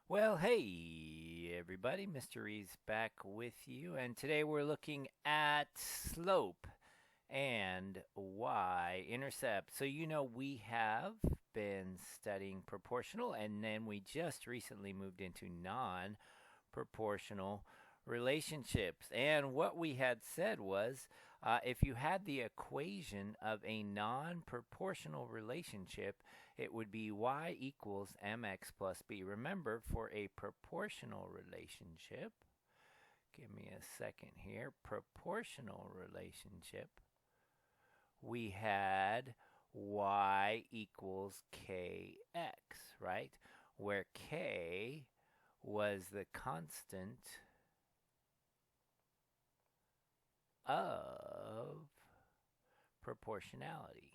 Well, hey everybody, Mr. Reeves back with you, and today we're looking at slope and Y-intercept. So we have been studying proportional, and then we just recently moved into non-proportional relationships. And what we had said was if you had the equation of a non-proportional relationship, it would be y equals mx plus b. Remember, for a proportional relationship, give me a second here, proportional relationship, we had y equals kx, right? Where k was the constant of proportionality.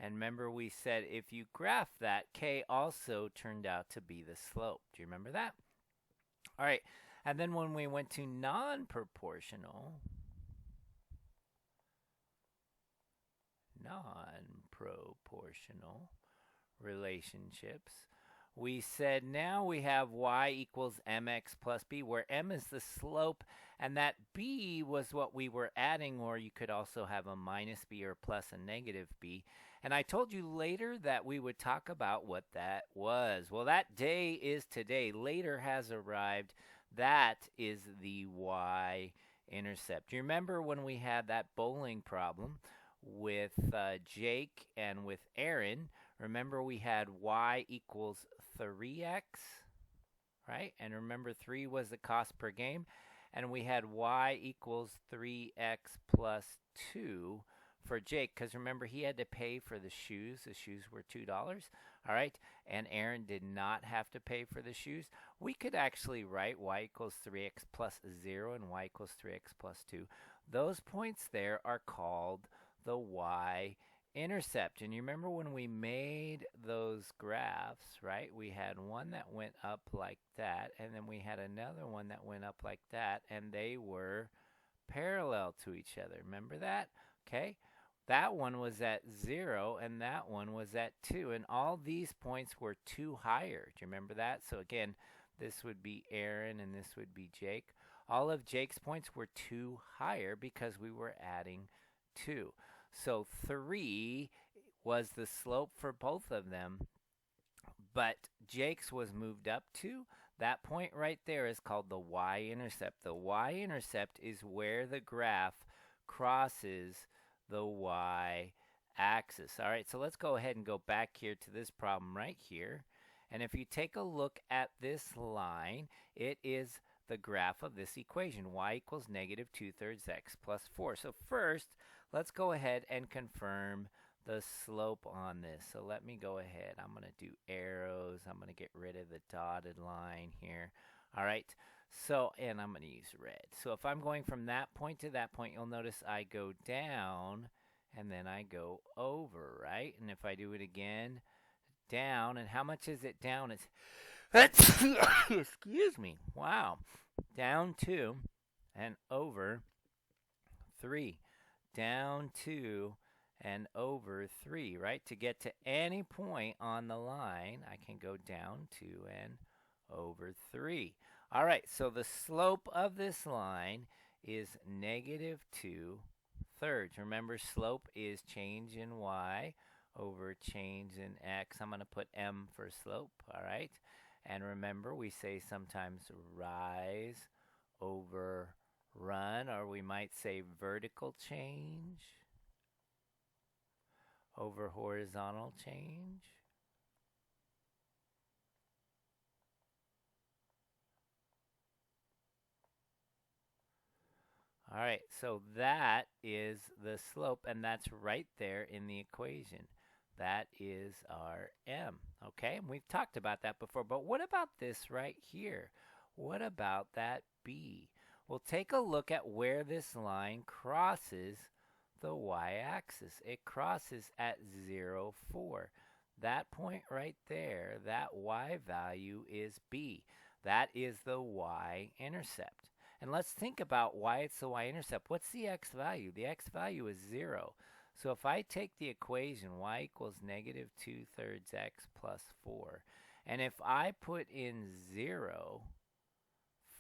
And remember, we said if you graph that, k also turned out to be the slope. Do you remember that? All right. And then when we went to non-proportional relationships, we said now we have y equals mx plus b, where m is the slope, and that b was what we were adding, or you could also have a minus b or plus a negative b. And I told you later that we would talk about what that was. Well, that day is today. Later has arrived. That is the y-intercept. Do you remember when we had that bowling problem with Jake and with Aaron? Remember, we had y equals 3x, right? And remember, 3 was the cost per game. And we had y equals 3x plus 2 for Jake, because remember, he had to pay for the shoes. The shoes were $2. All right. And Aaron did not have to pay for the shoes. We could actually write y equals 3x plus 0 and y equals 3x plus 2. Those points there are called the y-intercept. And you remember when we made those graphs, right? We had one that went up like that, and then we had another one that went up like that, and they were parallel to each other. Remember that? Okay. That one was at 0, and that one was at 2. And all these points were 2 higher. Do you remember that? So again, this would be Aaron, and this would be Jake. All of Jake's points were 2 higher because we were adding 2. So 3 was the slope for both of them, but Jake's was moved up to. That point right there is called the y-intercept. The y-intercept is where the graph crosses the y-axis. All right, so let's go ahead and go back here to this problem right here. And if you take a look at this line, it is the graph of this equation, y equals negative 2/3 x plus 4. So first, let's go ahead and confirm the slope on this. So let me go ahead. I'm going to do arrows. I'm going to get rid of the dotted line here. All right. So, and I'm going to use red. So if I'm going from that point to that point, you'll notice I go down and then I go over, right? And if I do it again, down, and how much is it down? It's excuse me. Wow. Down 2 and over 3. Down 2 and over 3, right? To get to any point on the line, I can go down 2 and over 3. All right, so the slope of this line is negative 2/3. Remember, slope is change in y over change in x. I'm going to put m for slope, all right? And remember, we say sometimes rise over run, or we might say vertical change over horizontal change. All right, so that is the slope, and that's right there in the equation. That is our m, okay? And we've talked about that before, but what about this right here? What about that b? Well, take a look at where this line crosses the y-axis. It crosses at 0, 4. That point right there, that y value is b. That is the y-intercept. And let's think about why it's the y-intercept. What's the x value? The x value is 0. So if I take the equation y equals negative 2/3 x plus 4, and if I put in 0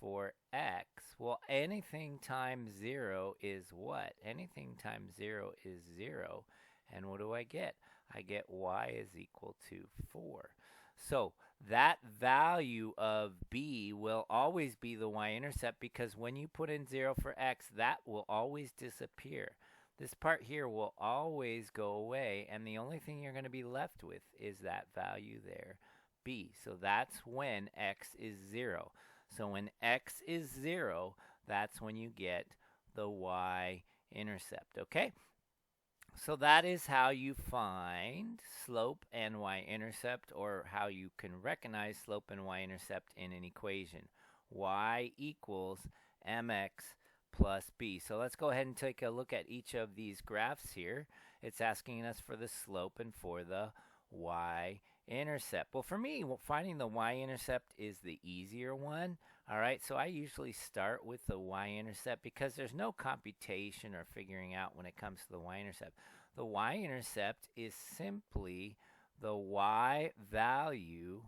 for x, well, anything times 0 is what? Anything times 0 is 0. And what do I get? I get y is equal to 4. So that value of b will always be the y-intercept, because when you put in 0 for x, that will always disappear. This part here will always go away, and the only thing you're going to be left with is that value there, b. So that's when x is 0. So when x is 0, that's when you get the y-intercept, okay? So that is how you find slope and y-intercept, or how you can recognize slope and y-intercept in an equation. Y equals mx plus b. So let's go ahead and take a look at each of these graphs here. It's asking us for the slope and for the y-intercept. Well, for me, finding the y-intercept is the easier one. All right, so I usually start with the y-intercept because there's no computation or figuring out when it comes to the y-intercept. The y-intercept is simply the y value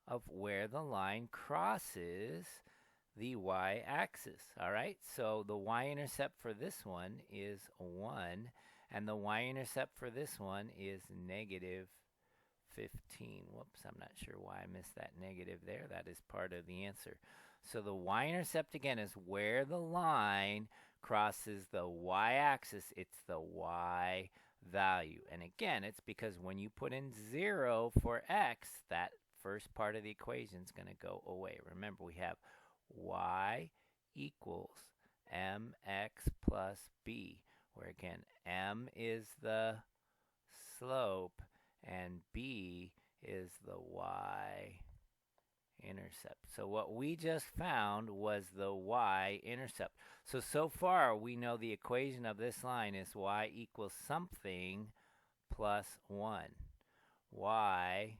of where the line crosses the y-axis. All right, so the y-intercept for this one is 1, and the y-intercept for this one is negative 15. Whoops, I'm not sure why I missed that negative there. That is part of the answer. So the y-intercept, again, is where the line crosses the y-axis. It's the y value. And again, it's because when you put in 0 for x, that first part of the equation is going to go away. Remember, we have y equals mx plus b, where again, m is the slope and b is the y-intercept. So what we just found was the y-intercept. So far we know the equation of this line is y equals something plus 1. Y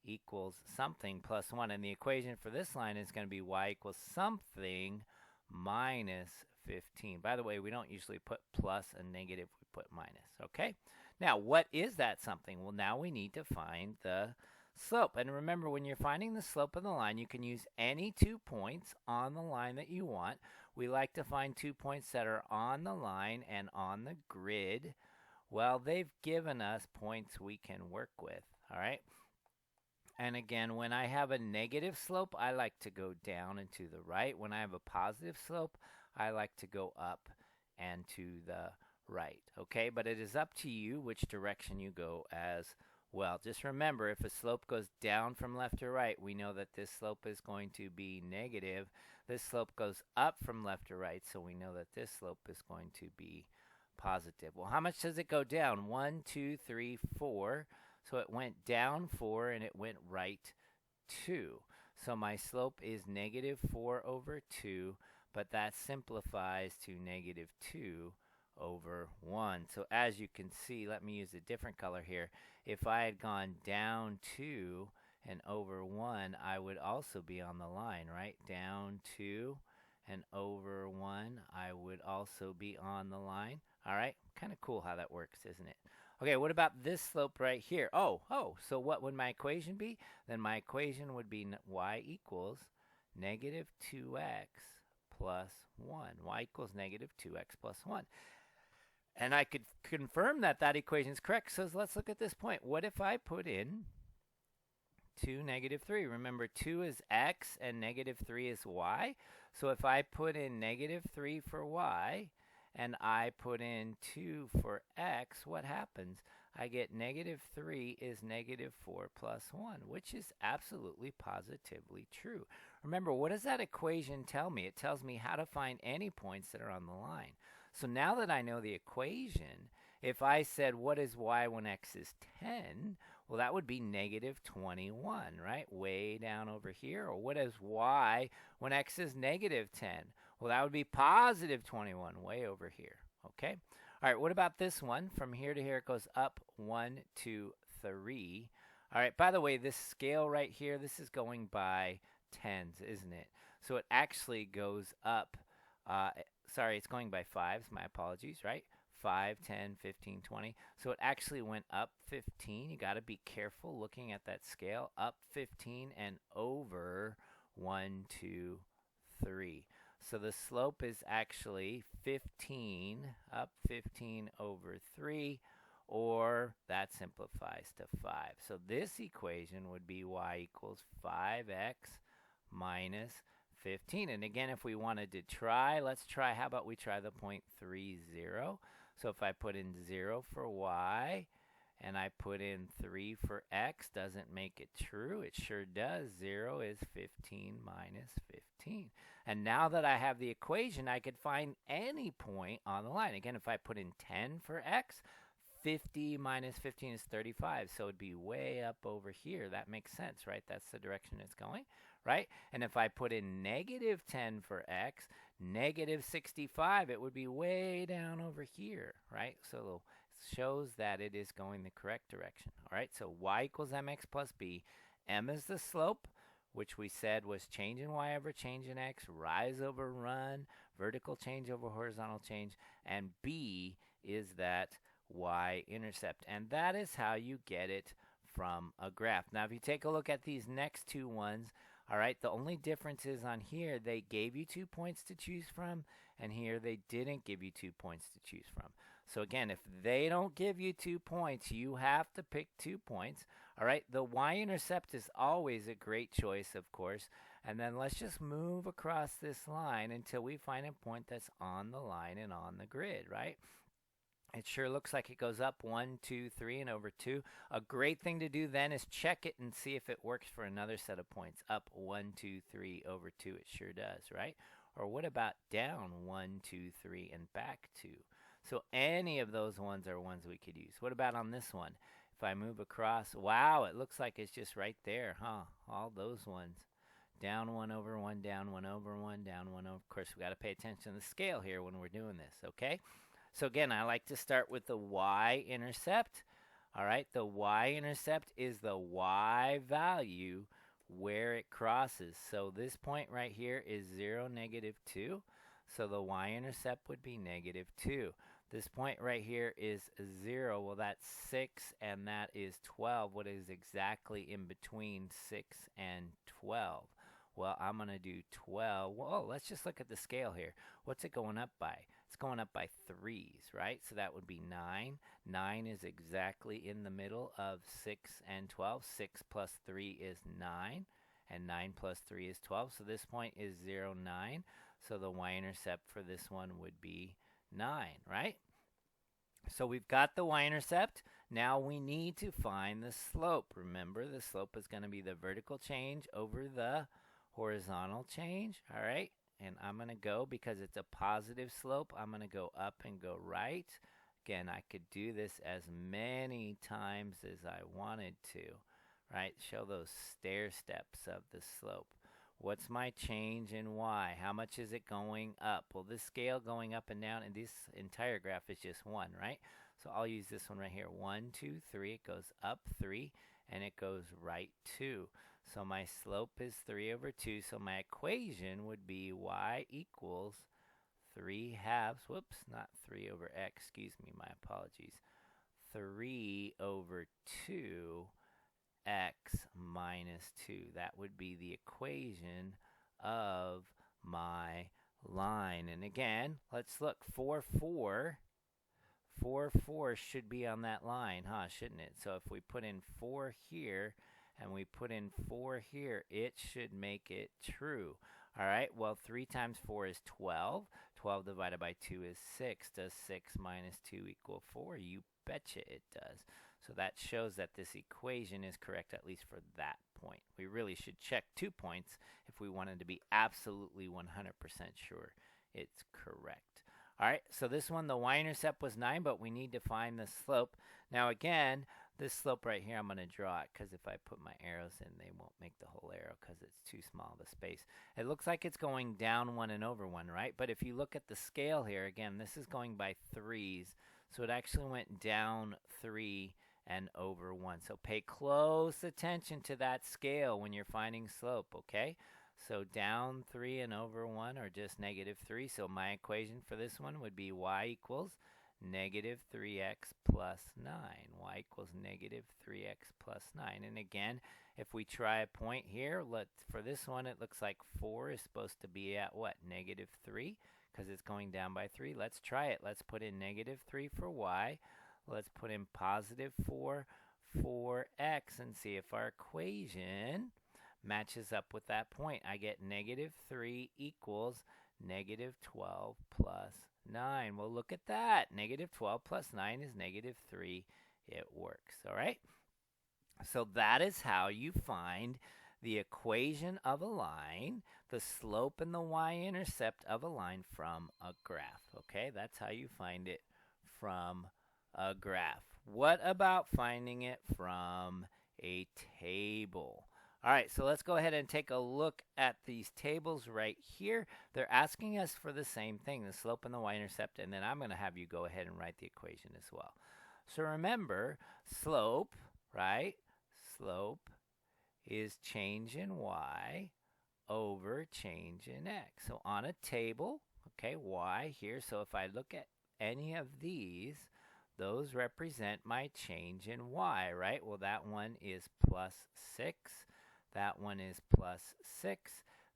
equals something plus 1. And the equation for this line is going to be y equals something minus 15. By the way, we don't usually put plus and negative, we put minus, okay? Now, what is that something? Well, now we need to find the slope. And remember, when you're finding the slope of the line, you can use any 2 points on the line that you want. We like to find 2 points that are on the line and on the grid. Well, they've given us points we can work with, all right? And again, when I have a negative slope, I like to go down and to the right. When I have a positive slope, I like to go up and to the right, okay? But it is up to you which direction you go as well. Just remember, if a slope goes down from left to right, we know that this slope is going to be negative. This slope goes up from left to right, so we know that this slope is going to be positive. Well, how much does it go down? 1, 2, 3, 4. So it went down 4 and it went right 2. So my slope is negative 4 over 2, but that simplifies to negative 2 over 1. So as you can see, let me use a different color here. If I had gone down 2 and over 1, I would also be on the line, right? Down 2 and over 1, I would also be on the line. All right, kind of cool how that works, isn't it? Okay, what about this slope right here? Oh, so what would my equation be? Then my equation would be y equals negative 2x plus 1. Y equals negative 2x plus 1. And I could confirm that that equation is correct. So let's look at this point. What if I put in 2, negative 3? Remember, 2 is x and negative 3 is y. So if I put in negative 3 for y and I put in 2 for x, what happens? I get negative 3 is negative 4 plus 1, which is absolutely positively true. Remember, what does that equation tell me? It tells me how to find any points that are on the line. So now that I know the equation, if I said, what is y when x is 10? Well, that would be negative 21, right? Way down over here. Or what is y when x is negative 10? Well, that would be positive 21, way over here, okay? All right, what about this one? From here to here, it goes up 1, 2, 3. All right, by the way, this scale right here, this is going by tens, isn't it? So it actually goes up, sorry, it's going by fives, my apologies, right? 5, 10, 15, 20. So it actually went up 15. You got to be careful looking at that scale. Up 15 and over 1, 2, 3. So the slope is actually 15, up 15 over 3, or that simplifies to 5. So this equation would be y equals 5x minus 15. And again, if we wanted to try, let's try, how about we try the point 3, 0. So if I put in 0 for y, and I put in 3 for x, doesn't make it true. It sure does. 0 is 15 minus 15. And now that I have the equation, I could find any point on the line. Again, if I put in 10 for x, 50 minus 15 is 35. So it'd be way up over here. That makes sense, right? That's the direction it's going, right? And if I put in negative 10 for x, negative 65, it would be way down over here, right? So shows that it is going the correct direction. All right, so y equals mx plus b. M is the slope, which we said was change in y over change in x, rise over run, vertical change over horizontal change, and b is that y-intercept. And that is how you get it from a graph. Now, if you take a look at these next two ones, all right, the only difference is on here, they gave you 2 points to choose from, and here they didn't give you 2 points to choose from. So again, if they don't give you 2 points, you have to pick 2 points. All right, the y-intercept is always a great choice, of course. And then let's just move across this line until we find a point that's on the line and on the grid, right? It sure looks like it goes up 1, 2, 3, and over 2. A great thing to do then is check it and see if it works for another set of points. Up 1, 2, 3, over 2. It sure does, right? Or what about down 1, 2, 3, and back 2? So any of those ones are ones we could use. What about on this one? If I move across, wow, it looks like it's just right there, huh? All those ones. Down 1 over 1, down 1 over 1, down 1 over. Of course, we got to pay attention to the scale here when we're doing this, okay? So again, I like to start with the y-intercept. All right, the y-intercept is the y value where it crosses. So this point right here is 0, negative 2. So the y-intercept would be negative 2. This point right here is 0. Well, that's 6, and that is 12. What is exactly in between 6 and 12? Well, I'm going to do 12. Well, let's just look at the scale here. What's it going up by? It's going up by 3s, right? So that would be 9. 9 is exactly in the middle of 6 and 12. 6 plus 3 is 9, and 9 plus 3 is 12. So this point is 0, 9. So the y-intercept for this one would be 9, right? So we've got the y-intercept. Now we need to find the slope. Remember, the slope is going to be the vertical change over the horizontal change, all right? And I'm going to go, because it's a positive slope, I'm going to go up and go right. Again, I could do this as many times as I wanted to, right? Show those stair steps of the slope. What's my change in y? How much is it going up? Well, this scale going up and down, and this entire graph is just 1, right? So I'll use this one right here. 1, 2, 3. It goes up 3, and it goes right 2. So my slope is 3 over 2. So my equation would be y equals 3 halves. Whoops, not 3 over x. Excuse me, my apologies. 3 over 2 x minus 2. That would be the equation of my line. And again, let's look. 4, 4. 4, 4 should be on that line, huh? Shouldn't it? So if we put in 4 here and we put in 4 here, it should make it true. All right, well, 3 times 4 is 12. 12 divided by 2 is 6. Does 6 minus 2 equal 4? You betcha it does. So that shows that this equation is correct, at least for that point. We really should check 2 points if we wanted to be absolutely 100% sure it's correct. All right, so this one, the y-intercept was 9, but we need to find the slope. Now again, this slope right here, I'm going to draw it, because if I put my arrows in, they won't make the whole arrow because it's too small of a space. It looks like it's going down 1 and over 1, right? But if you look at the scale here, again, this is going by 3s, so it actually went down 3 and over 1. So pay close attention to that scale when you're finding slope, okay? So down 3 and over 1 are just negative 3. So my equation for this one would be y equals negative 3x plus 9. Y equals negative 3x plus 9. And again, if we try a point here, for this one, it looks like 4 is supposed to be at what? Negative 3, because it's going down by 3. Let's try it. Let's put in negative 3 for y. Let's put in positive 4 for x and see if our equation matches up with that point. I get negative 3 equals negative 12 plus 9. Well, look at that. Negative 12 plus 9 is negative 3. It works, all right? So that is how you find the equation of a line, the slope and the y-intercept of a line from a graph, okay? That's how you find it from a graph. What about finding it from a table? All right, so let's go ahead and take a look at these tables right here. They're asking us for the same thing, the slope and the y-intercept, and then I'm going to have you go ahead and write the equation as well. So remember, slope, right? Slope is change in y over change in x. So on a table, okay, y here, so if I look at any of these, those represent my change in y, right? Well, that one is plus 6. That one is plus 6.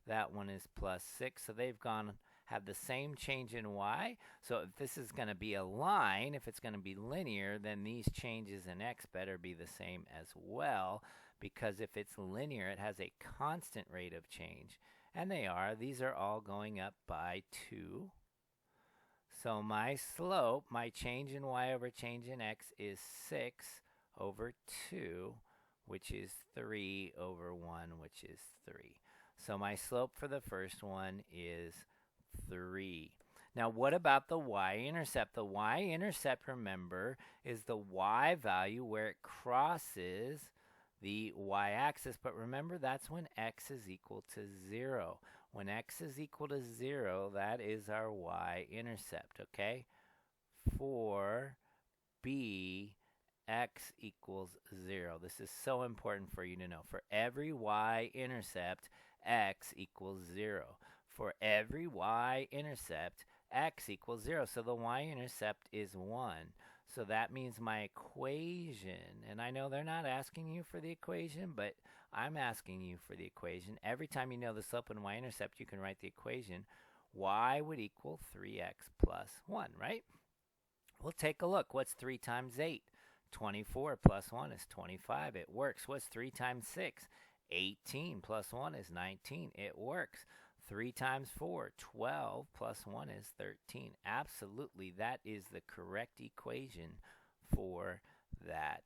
That one is plus 6. So they've have the same change in y. So if this is going to be a line, if it's going to be linear, then these changes in x better be the same as well, because if it's linear, it has a constant rate of change. And they are. These are all going up by 2. So my slope, my change in y over change in x, is 6 over 2, which is 3 over 1, which is 3. So my slope for the first one is 3. Now what about the y-intercept? The y-intercept, remember, is the y value where it crosses the y-axis. But remember, that's when x is equal to 0. When x is equal to 0, that is our y-intercept, okay? For b, x equals 0. This is so important for you to know. For every y-intercept, x equals 0. For every y-intercept, x equals 0. So the y-intercept is 1. So that means my equation, and I know they're not asking you for the equation, but I'm asking you for the equation. Every time you know the slope and y-intercept, you can write the equation. Y would equal 3x plus 1, right? We'll take a look. What's 3 times 8? 24 plus 1 is 25. It works. What's 3 times 6? 18 plus 1 is 19. It works. 3 times 4, 12 plus 1 is 13. Absolutely, that is the correct equation for that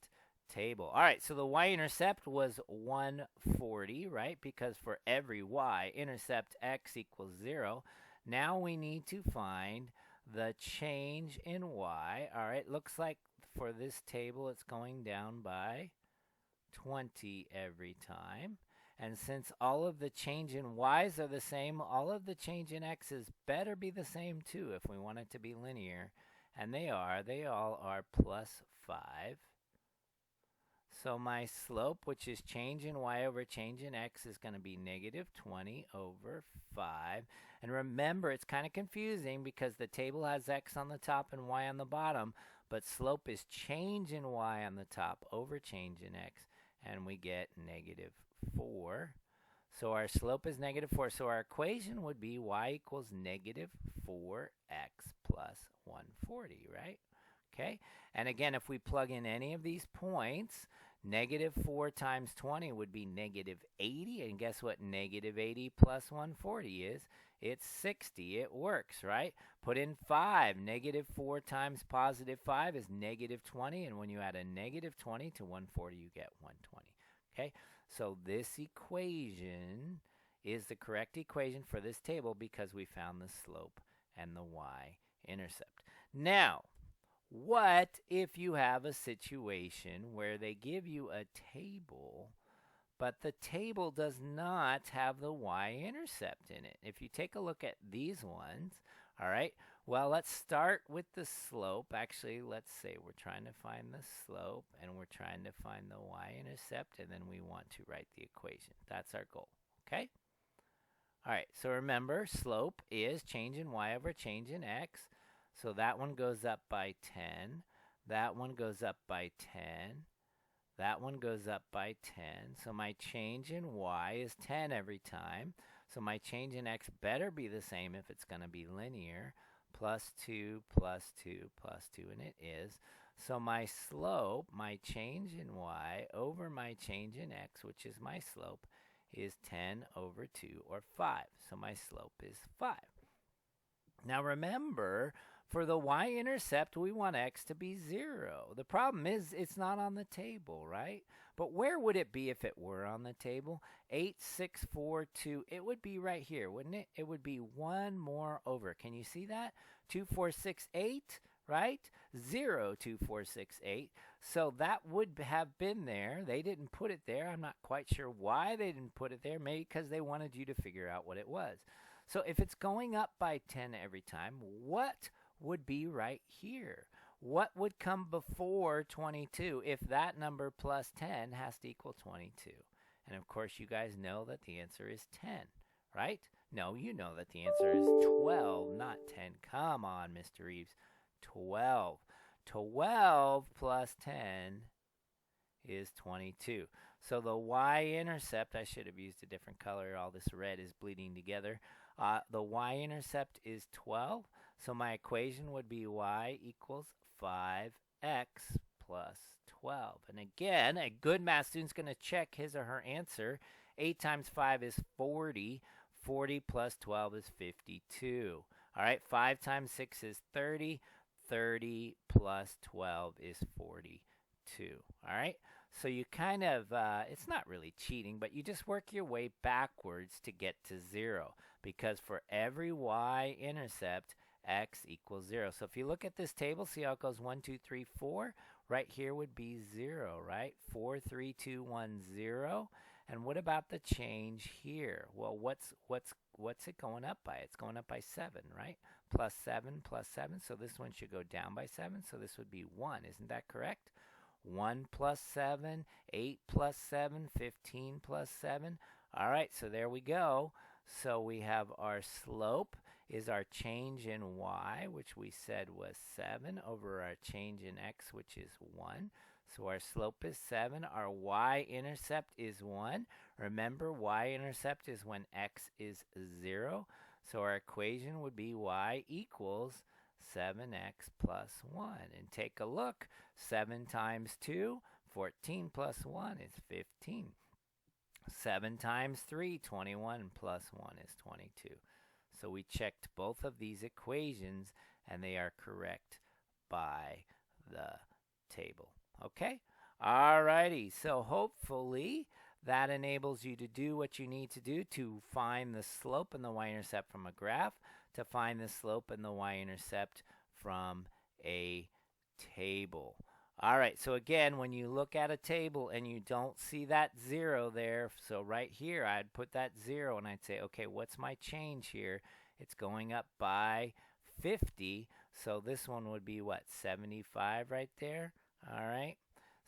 table. All right, so the y-intercept was 140, right? Because for every y-intercept, x equals 0. Now we need to find the change in y. All right, looks like for this table, it's going down by 20 every time. And since all of the change in y's are the same, all of the change in x's better be the same too if we want it to be linear. And they are. They all are plus 5. So my slope, which is change in y over change in x, is going to be negative 20 over 5. And remember, it's kind of confusing because the table has x on the top and y on the bottom, but slope is change in y on the top over change in x, and we get negative 4. So our slope is negative 4. So our equation would be y equals negative 4x plus 140, right? Okay. And again, if we plug in any of these points, negative 4 times 20 would be negative 80. And guess what negative 80 plus 140 is? It's 60. It works, right? Put in 5. Negative 4 times positive 5 is negative 20. And when you add a negative 20 to 140, you get 120. Okay? So this equation is the correct equation for this table because we found the slope and the y-intercept. Now, what if you have a situation where they give you a table, but the table does not have the y-intercept in it? If you take a look at these ones, all right, well, let's start with the slope. Actually, let's say we're trying to find the slope and we're trying to find the y-intercept, and then we want to write the equation. That's our goal, okay? All right, so remember, slope is change in y over change in x. So that one goes up by 10. That one goes up by 10. That one goes up by 10. So my change in y is 10 every time. So my change in x better be the same if it's going to be linear. Plus 2, plus 2, plus 2, and it is. So my slope, my change in y over my change in x, which is my slope, is 10 over 2, or 5. So my slope is 5. Now remember, for the y-intercept, we want x to be 0. The problem is it's not on the table, right? But where would it be if it were on the table? 8, 6, 4, 2. It would be right here, wouldn't it? It would be one more over. Can you see that? 2, 4, 6, 8, right? 0, 2, 4, 6, 8. So that would have been there. They didn't put it there. I'm not quite sure why they didn't put it there. Maybe because they wanted you to figure out what it was. So if it's going up by 10 every time, what would be right here? What would come before 22 if that number plus 10 has to equal 22? And of course, you guys know that the answer is 10, right? No, you know that the answer is 12, not 10. Come on, Mr. Reeves. 12. 12 plus 10 is 22. So the y-intercept, I should have used a different color. All this red is bleeding together. The y-intercept is 12. So my equation would be y equals 5x plus 12. And again, a good math student's going to check his or her answer. 8 times 5 is 40. 40 plus 12 is 52. All right, 5 times 6 is 30. 30 plus 12 is 42. All right, so you kind of, it's not really cheating, but you just work your way backwards to get to 0. Because for every y-intercept, x equals 0. So if you look at this table, see how it goes 1, 2, 3, 4? Right here would be 0, right? 4, 3, 2, 1, 0. And what about the change here? Well, what's it going up by? It's going up by 7, right? Plus 7, plus 7. So this one should go down by 7. So this would be 1. Isn't that correct? 1 plus 7, 8 plus 7, 15 plus 7. All right, so there we go. So we have our slope is our change in y, which we said was 7, over our change in x, which is 1. So our slope is 7. Our y-intercept is 1. Remember, y-intercept is when x is 0. So our equation would be y equals 7x plus 1. And take a look. 7 times 2, 14 plus 1 is 15. 7 times 3, 21 plus 1 is 22. So we checked both of these equations, and they are correct by the table. Okay? Alrighty, so hopefully that enables you to do what you need to do to find the slope and the y-intercept from a graph, to find the slope and the y-intercept from a table. All right, so again, when you look at a table and you don't see that 0 there, so right here I'd put that 0 and I'd say, okay, what's my change here? It's going up by 50, so this one would be what, 75 right there? All right,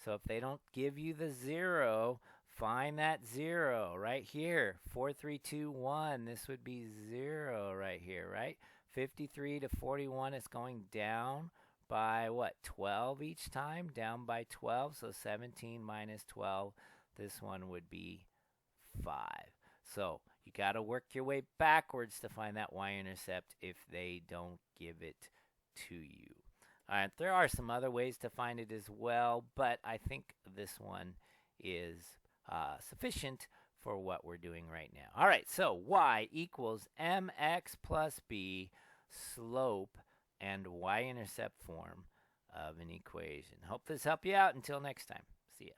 so if they don't give you the 0, find that 0 right here. 4, 3, 2, 1, this would be 0 right here, right? 53 to 41 is going down by what, 12 each time, down by 12, so 17 minus 12, this one would be 5. So you got to work your way backwards to find that y-intercept if they don't give it to you. All right, there are some other ways to find it as well, but I think this one is sufficient for what we're doing right now. All right, so y equals mx plus b, slope and y-intercept form of an equation. Hope this helped you out. Until next time, see ya.